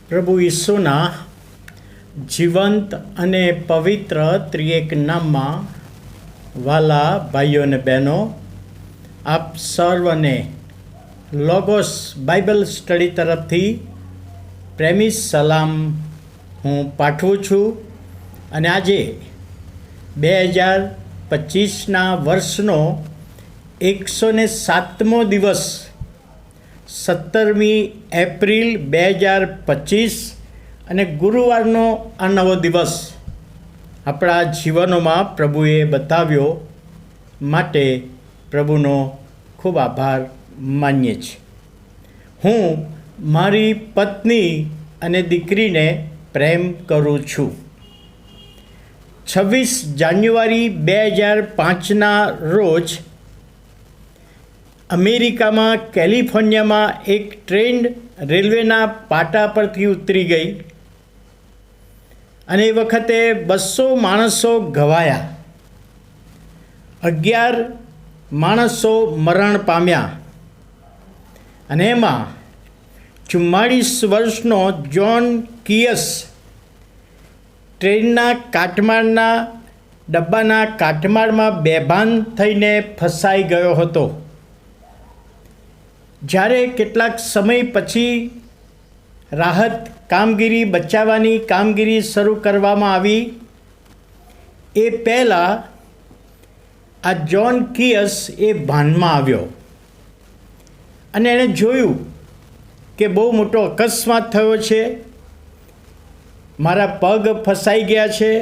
પ્રભુ ઈસુના જીવંત અને પવિત્ર ત્રિએક નામમાં વાલા ભાઈઓ અને બહેનો, આપ સર્વને લોગોસ બાઇબલ સ્ટડી તરફથી પ્રેમી સલામ હું પાઠવું છું. અને આજે 2025ના વર્ષનો 107મો દિવસ 17મી એપ્રિલ 2025 અને ગુરુવારનો આ નવો દિવસ આપણા જીવનોમાં પ્રભુએ બતાવ્યો માટે પ્રભુનો ખૂબ આભાર માનીએ છીએ. હું મારી પત્ની અને દીકરીને પ્રેમ કરું છું. 26 જાન્યુઆરી 2005ના રોજ અમેરિકામાં કેલિફોર્નિયામાં એક ટ્રેન રેલવેના પાટા પરથી ઉતરી ગઈ અને એ વખતે 200 માણસો ઘવાયા, 11 માણસો મરણ પામ્યા અને એમાં 44 વર્ષનો જ્હોન કિયસ ટ્રેનના કાટમાળના ડબ્બાના કાટમાળમાં બેભાન થઈને ફસાઈ ગયો હતો. જ્યારે કેટલાક સમય પછી રાહત કામગીરી, બચાવવાની કામગીરી શરૂ કરવામાં આવી, એ પહેલાં આ જ્હોન કિયસ એ ભાનમાં આવ્યો અને એણે જોયું કે બહુ મોટો અકસ્માત થયો છે, મારા પગ ફસાઈ ગયા છે,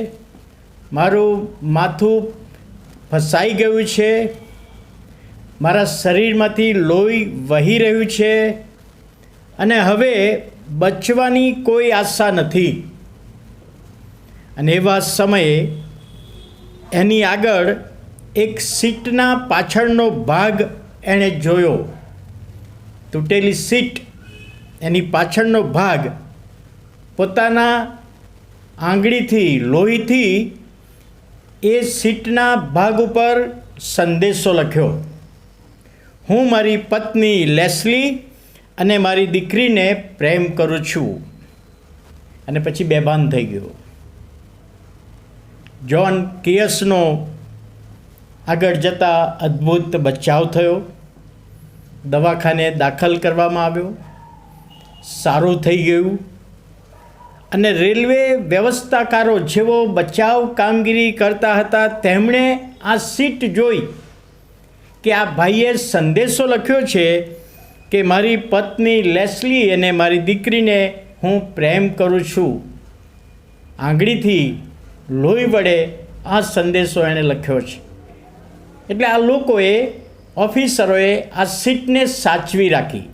મારું માથું ફસાઈ ગયું છે, મારા શરીરમાંથી લોહી વહી રહ્યું છે અને હવે બચવાની કોઈ આશા નથી. અને એવા સમયે એની આગળ એક સીટના પાછળનો ભાગ એણે જોયો, તૂટેલી સીટ, એની પાછળનો ભાગ. પોતાના આંગળીથી, લોહીથી એ સીટના ભાગ ઉપર સંદેશો લખ્યો, હું મારી પત્ની લેસ્લી અને મારી દીકરીને પ્રેમ કરું છું. અને પછી બેભાન થઈ ગયો. જ્હોન કિયસનો આગળ જતાં અદ્ભુત બચાવ થયો, દવાખાને દાખલ કરવામાં આવ્યો, સારું થઈ ગયું. અને રેલવે વ્યવસ્થાકારો જેવો બચાવ કામગીરી કરતા હતા, તેમણે આ સીટ જોઈ કે આ ભાઈએ સંદેશો લખ્યો છે કે મારી પત્ની લેસ્લી અને મારી દીકરીને હું પ્રેમ કરું છું. આંગળીથી લોહી વડે આ સંદેશો એણે લખ્યો છે. એટલે આ લોકોએ, ઓફિસરોએ આ સીટને સાચવી રાખી.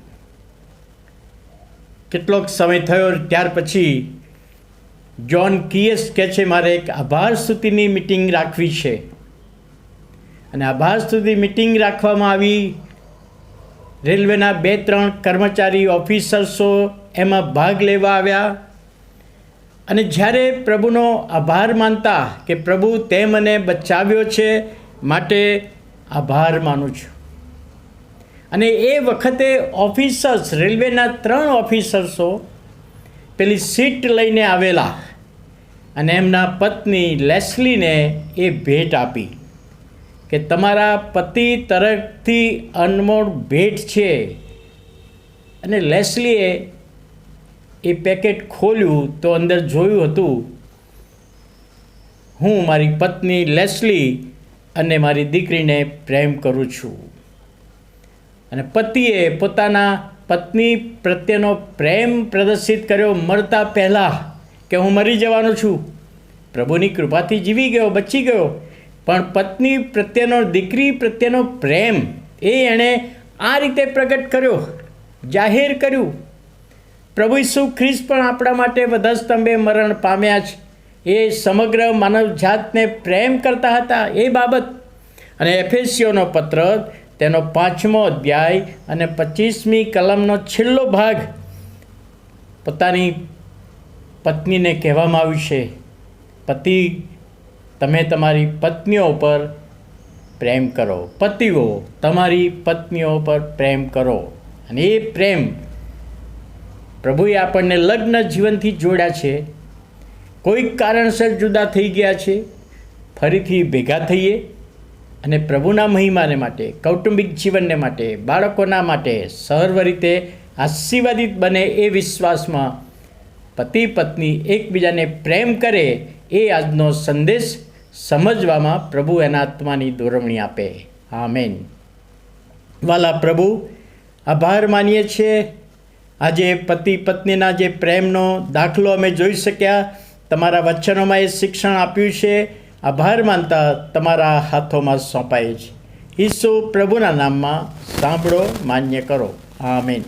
કેટલોક સમય થયો ત્યાર પછી જ્હોન કિયસ કહે છે, મારે એક આભાર સ્તુતિની મિટિંગ રાખવી છે. અને આભાર સ્તુતિ મિટિંગ રાખવામાં આવી. રેલવેના 2-3 કર્મચારી ઓફિસર્સો એમાં ભાગ લેવા આવ્યા. અને જ્યારે પ્રભુનો આભાર માનતા કે પ્રભુ તે મને બચાવ્યો છે, માટે આભાર માનું છું. અને એ વખતે ઓફિસર્સ, રેલવેના 3 ઓફિસર્સો પેલી સીટ લઈને આવેલા અને એમના પત્ની લેસ્લીને એ ભેટ આપી કે તમારા પતિ તરફથી અનમોલ ભેટ છે. અને લેસ્લીએ એ પેકેટ ખોલ્યું તો અંદર જોયું હતું, હું મારી પત્ની લેસ્લી અને મારી દીકરીને પ્રેમ કરું છું. અને પતિએ પોતાના પત્ની પ્રત્યેનો પ્રેમ પ્રદર્શિત કર્યો મરતા પહેલાં કે હું મરી જવાનો છું, પ્રભુની કૃપાથી જીવી ગયો, બચી ગયો. પણ પત્ની પ્રત્યેનો, દીકરી પ્રત્યેનો પ્રેમ એ એણે આ રીતે પ્રગટ કર્યો, જાહેર કર્યું. પ્રભુ ઈસુ ખ્રિસ્ત પણ આપણા માટે વધસ્તંભે મરણ પામ્યા છે. એ સમગ્ર માનવજાતને પ્રેમ કરતા હતા એ બાબત. અને એફેસીઓનો પત્ર તેનો 5મો અધ્યાય અને 25મી કલમનો છેલ્લો ભાગ પોતાની પત્નીને કહેવામાં આવ્યું છે, પતિ તમે તમારી પત્નીઓ પર પ્રેમ કરો, પતિઓ તમારી પત્નીઓ પર પ્રેમ કરો. અને એ પ્રેમ પ્રભુએ આપણને લગ્ન જીવનથી જોડ્યા છે. કોઈક કારણસર જુદા થઈ ગયા છે, ફરીથી ભેગા થઈએ અને પ્રભુના મહિમાને માટે, કૌટુંબિક જીવનને માટે, બાળકોના માટે સર્વ રીતે આશીર્વાદિત બને એ વિશ્વાસમાં પતિ પત્ની એકબીજાને પ્રેમ કરે એ આજનો સંદેશ સમજવામાં પ્રભુ એના આત્માની દોરવણી આપે. આમેન. વાલા પ્રભુ, આભાર માનીએ છીએ આજે પતિ પત્નીના જે પ્રેમનો દાખલો અમે જોઈ શક્યા, તમારા વચનોમાં એ શિક્ષણ આપ્યું છે. આભાર માનતા તમારા હાથોમાં સોંપાય છે. ઈસુ પ્રભુના નામમાં સાંભળો, માન્ય કરો. આમેન.